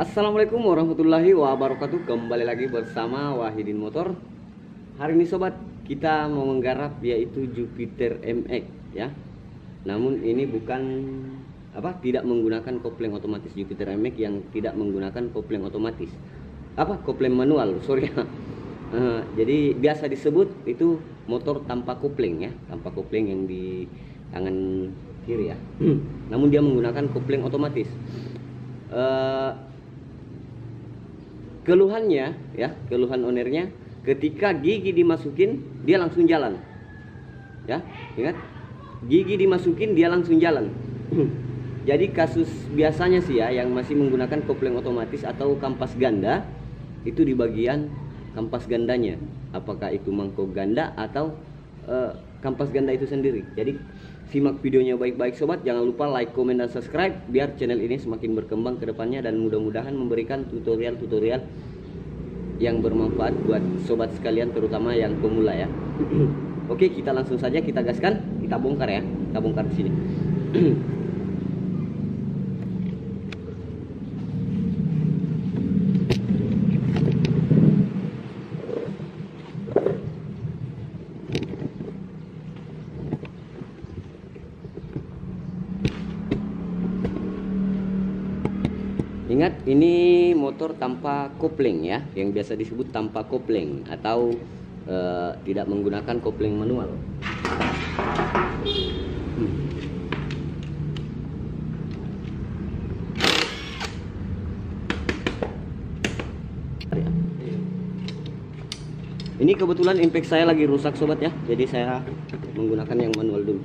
Assalamualaikum warahmatullahi wabarakatuh. Kembali lagi bersama Wahidin Motor. Hari ini sobat, kita mau menggarap yaitu Jupiter MX ya. Namun ini bukan tidak menggunakan kopling otomatis. Jupiter MX yang tidak menggunakan kopling otomatis. Kopling manual, sorry ya. Jadi biasa disebut itu motor tanpa kopling ya, tanpa kopling yang di tangan kiri ya. Namun dia menggunakan kopling otomatis. Keluhannya ya, keluhan ownernya ketika gigi dimasukin dia langsung jalan ya, ingat, gigi dimasukin dia langsung jalan. Jadi kasus biasanya sih ya, yang masih menggunakan kopling otomatis atau kampas ganda, itu di bagian kampas gandanya, apakah itu mangkok ganda atau kampas ganda itu sendiri. Jadi simak videonya baik-baik sobat, jangan lupa like, comment, dan subscribe biar channel ini semakin berkembang ke depannya dan mudah-mudahan memberikan tutorial-tutorial yang bermanfaat buat sobat sekalian, terutama yang pemula ya. Oke, kita langsung saja, kita gaskan, kita bongkar ya, kita bongkar di sini. Ingat, ini motor tanpa kopling ya, yang biasa disebut tanpa kopling atau tidak menggunakan kopling manual. Ini kebetulan impact saya lagi rusak sobat ya, jadi saya menggunakan yang manual dulu.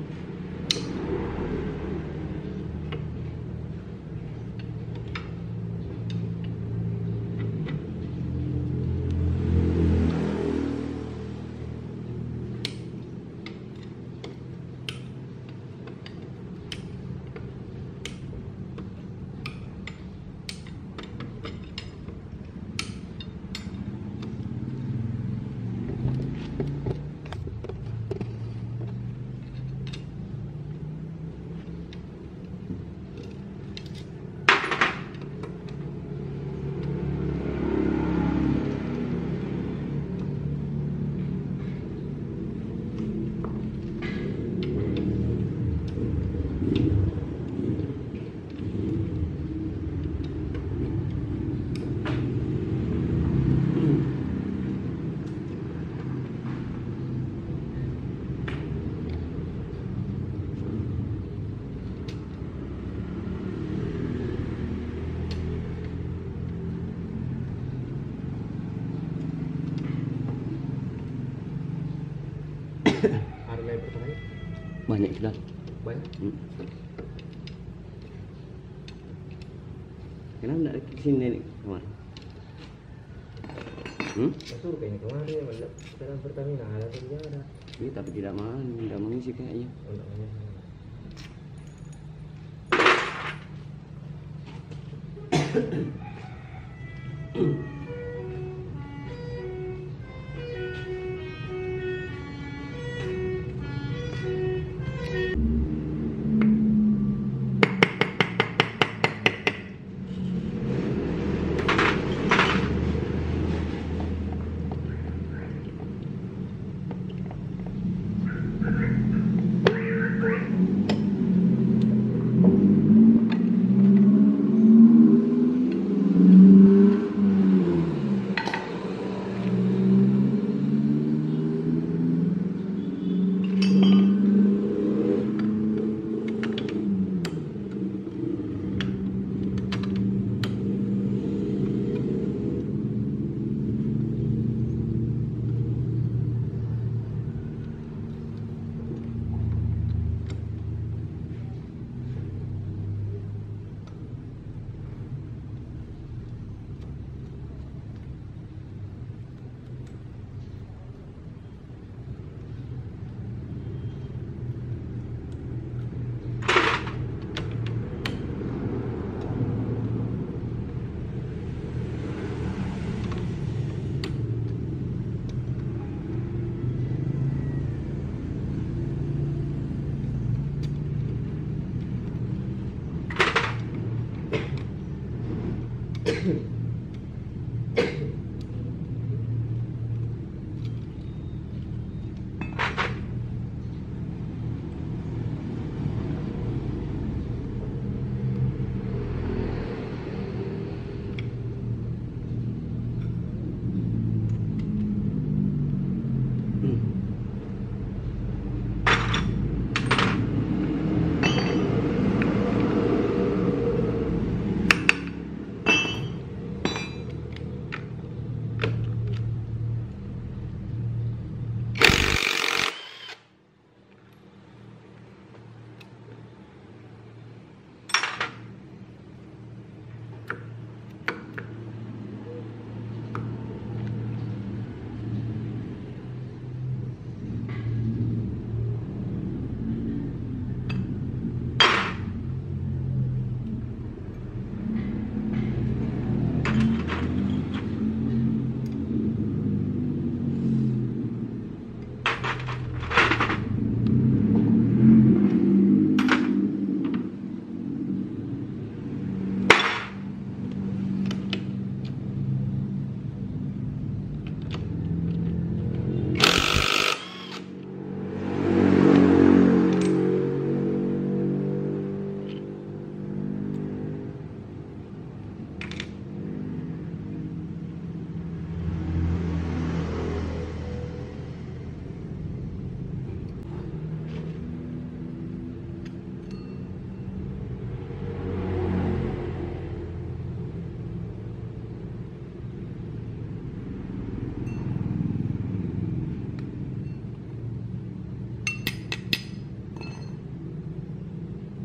Harga yang pertamanya Banyak juga. banyak. Kenapa enggak di sini nih kemarin? Masuk kayak ini kemarin ya, melihat sekarang Pertamina ada kerja ada. Ini tapi tidak mengisi kayaknya.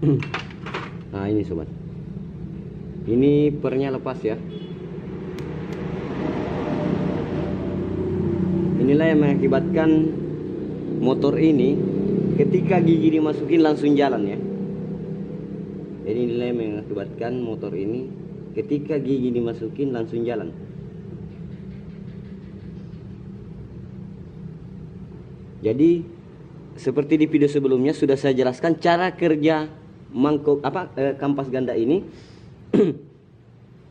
Nah ini sobat, ini pernya lepas ya. Inilah yang mengakibatkan motor ini ketika gigi dimasukin langsung jalan ya. Jadi inilah yang mengakibatkan motor ini ketika gigi dimasukin langsung jalan. Jadi seperti di video sebelumnya sudah saya jelaskan cara kerja mangkok kampas ganda ini.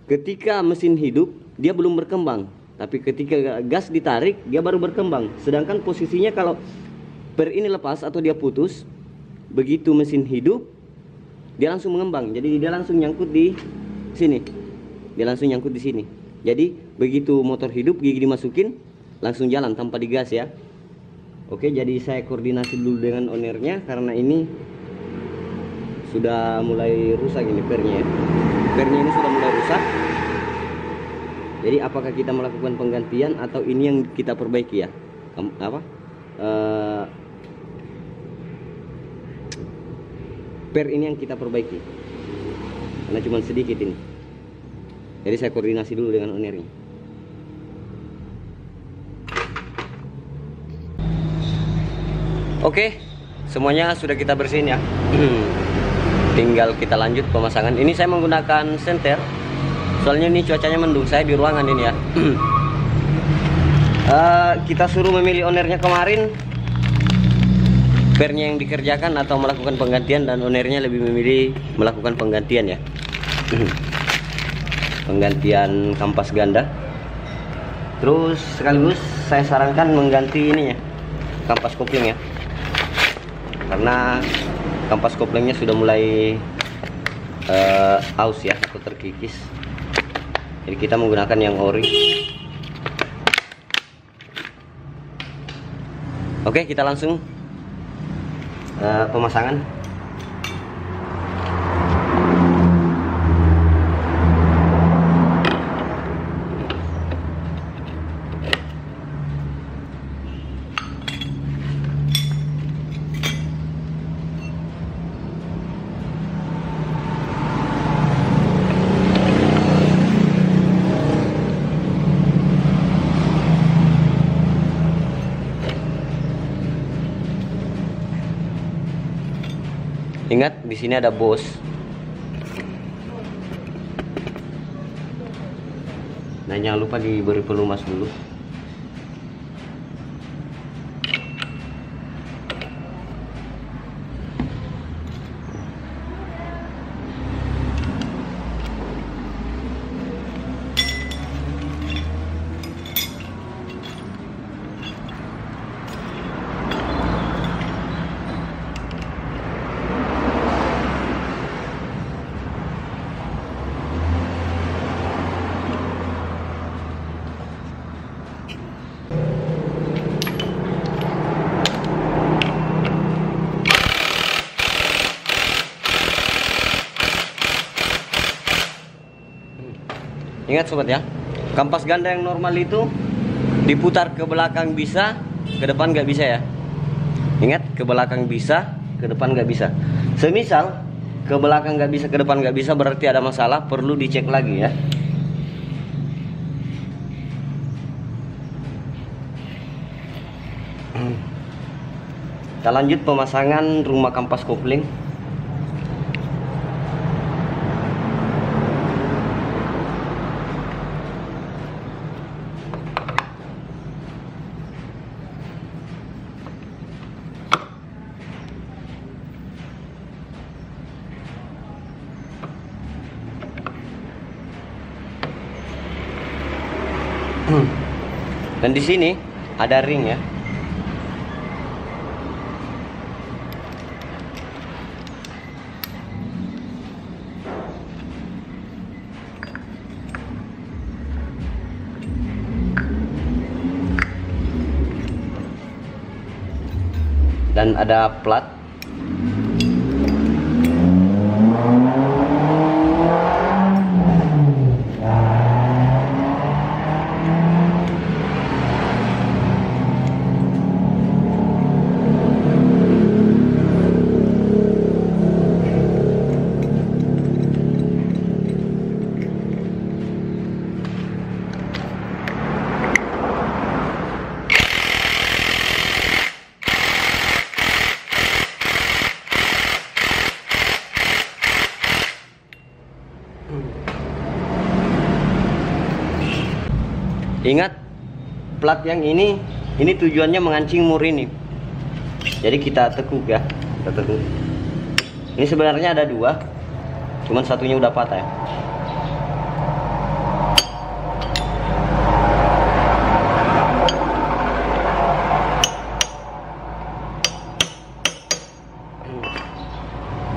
Ketika mesin hidup dia belum berkembang, tapi ketika gas ditarik dia baru berkembang. Sedangkan posisinya kalau per ini lepas atau dia putus, begitu mesin hidup dia langsung mengembang. Jadi dia langsung nyangkut di sini. Dia langsung nyangkut di sini. Jadi begitu motor hidup gigi dimasukin langsung jalan tanpa digas ya. Oke, jadi saya koordinasi dulu dengan ownernya karena ini sudah mulai rusak ini pernya ya. Pernya ini sudah mulai rusak. Jadi apakah kita melakukan penggantian atau ini yang kita perbaiki ya? Per ini yang kita perbaiki. Karena cuma sedikit ini. Jadi saya koordinasi dulu dengan ownernya. Oke, semuanya sudah kita bersihin ya. Tinggal kita lanjut pemasangan. Ini saya menggunakan senter. Soalnya ini cuacanya mendung, saya di ruangan ini ya. Kita suruh memilih ownernya kemarin, pernya yang dikerjakan atau melakukan penggantian, dan ownernya lebih memilih melakukan penggantian ya. Penggantian kampas ganda. Terus sekaligus saya sarankan mengganti ininya, kampas kopling ya. Karena kampas koplingnya sudah mulai aus ya atau terkikis. Jadi kita menggunakan yang ori. Oke, kita langsung pemasangan. Ingat, di sini ada bos. Nah, jangan lupa diberi pelumas dulu. Ingat sobat ya, kampas ganda yang normal itu diputar ke belakang bisa, ke depan nggak bisa ya. Ingat, ke belakang bisa, ke depan nggak bisa. Semisal ke belakang nggak bisa, ke depan nggak bisa, berarti ada masalah, perlu dicek lagi ya. Kita lanjut pemasangan rumah kampas kopling. Dan di sini ada ring ya. Dan ada plat. Ingat, plat yang ini tujuannya mengancing mur ini. Jadi kita tekuk ya, kita tekuk. Ini sebenarnya ada dua, cuman satunya udah patah ya.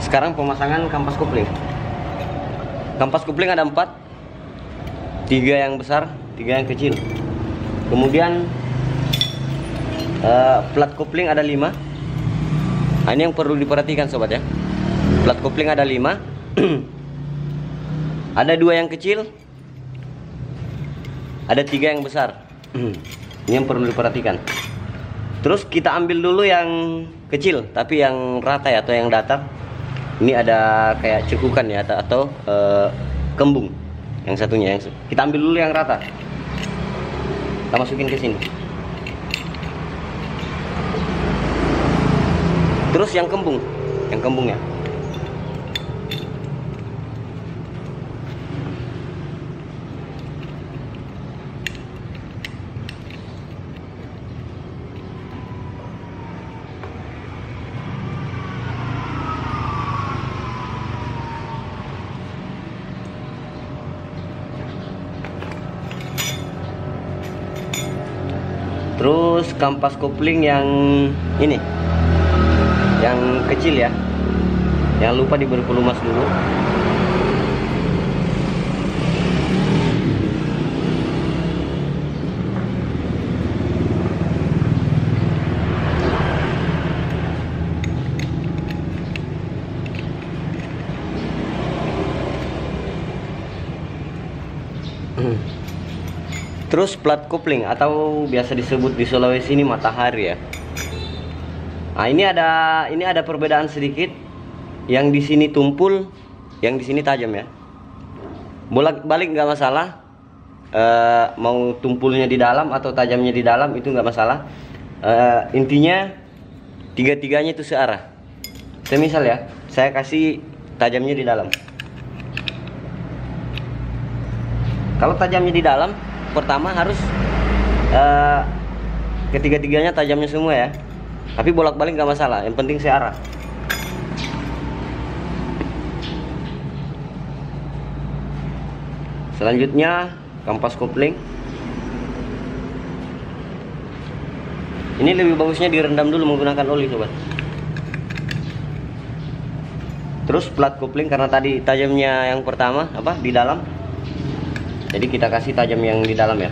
Sekarang pemasangan kampas kopling. Kampas kopling ada 4, 3 yang besar, 3 yang kecil. Kemudian plat kopling ada 5. Nah, ini yang perlu diperhatikan sobat ya. Plat kopling ada 5. Ada 2 yang kecil, ada 3 yang besar. Ini yang perlu diperhatikan. Terus kita ambil dulu yang kecil tapi yang rata ya, atau yang datar. Ini ada kayak cekukan ya, atau kembung. Yang satunya yang kita ambil dulu yang rata. Kita masukin ke sini. Terus yang kembung ya. Terus kampas kopling yang ini, yang kecil ya, jangan lupa diberi pelumas dulu. Terus plat kopling atau biasa disebut di Sulawesi ini matahari ya. Nah, ini ada perbedaan sedikit. Yang di sini tumpul, yang di sini tajam ya. Bolak-balik nggak masalah. Mau tumpulnya di dalam atau tajamnya di dalam itu nggak masalah. Intinya tiga-tiganya itu searah. Semisal ya, saya kasih tajamnya di dalam. Kalau tajamnya di dalam, pertama harus ketiga-tiganya tajamnya semua ya. Tapi bolak-balik nggak masalah, yang penting searah. Selanjutnya kampas kopling. Ini lebih bagusnya direndam dulu menggunakan oli sobat. Terus plat kopling karena tadi tajamnya yang pertama di dalam. Jadi kita kasih tajam yang di dalam ya.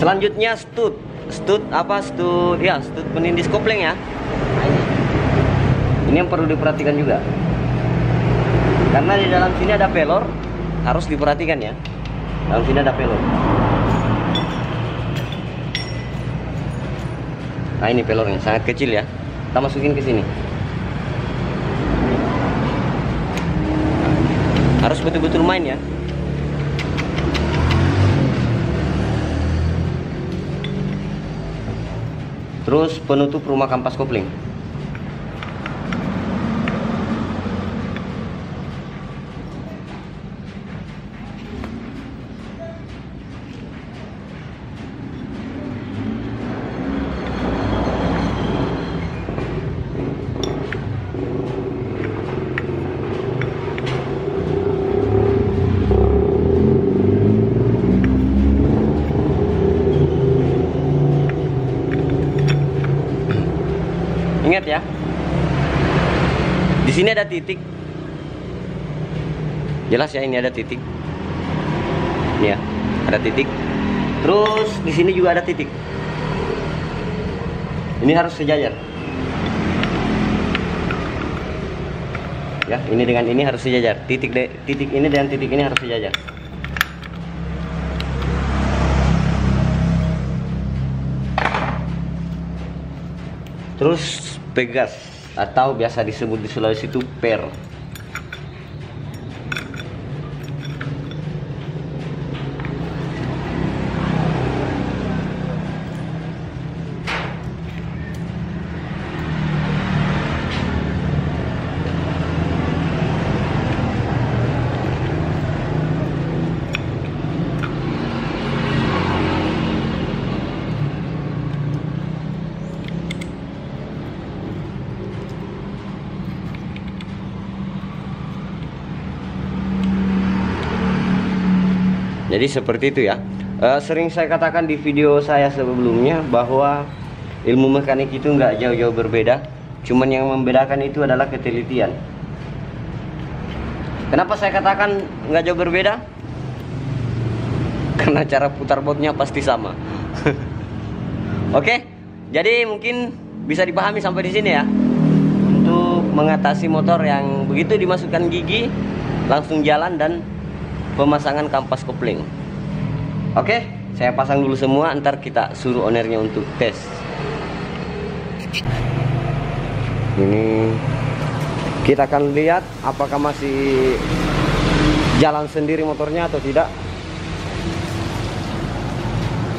Selanjutnya stud penindis kopling ya. Ini yang perlu diperhatikan juga, karena di dalam sini ada pelor, harus diperhatikan ya. Dalam sini ada pelor. Nah, ini pelornya sangat kecil ya. Kita masukin ke sini. Harus betul-betul main ya. Terus penutup rumah kampas kopling. Di sini ada titik. Jelas ya, ini ada titik. Ini ya, ada titik. Terus di sini juga ada titik. Ini harus sejajar. Ya, ini dengan ini harus sejajar. Titik ini dan titik ini harus sejajar. Terus pegas atau biasa disebut di Sulawesi itu per. Jadi seperti itu ya. Sering saya katakan di video saya sebelumnya bahwa ilmu mekanik itu nggak jauh-jauh berbeda. Cuman yang membedakan itu adalah ketelitian. Kenapa saya katakan nggak jauh berbeda? Karena cara putar bautnya pasti sama. Oke, jadi mungkin bisa dipahami sampai di sini ya. Untuk mengatasi motor yang begitu dimasukkan gigi langsung jalan dan pemasangan kampas kopling. Oke, saya pasang dulu semua, ntar kita suruh ownernya untuk tes. Ini kita akan lihat apakah masih jalan sendiri motornya atau tidak.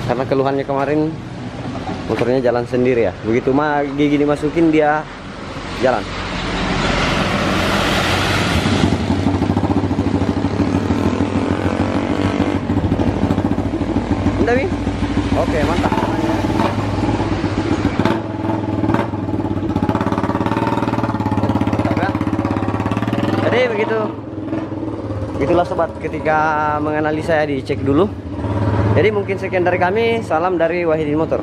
Karena keluhannya kemarin motornya jalan sendiri ya. Begitu mah gigi dimasukin dia jalan. Tapi oke, mantap. Mantap ya. Jadi begitulah sobat, ketika menganalisa ya dicek dulu. Jadi mungkin sekian dari kami, salam dari Wahidin Motor.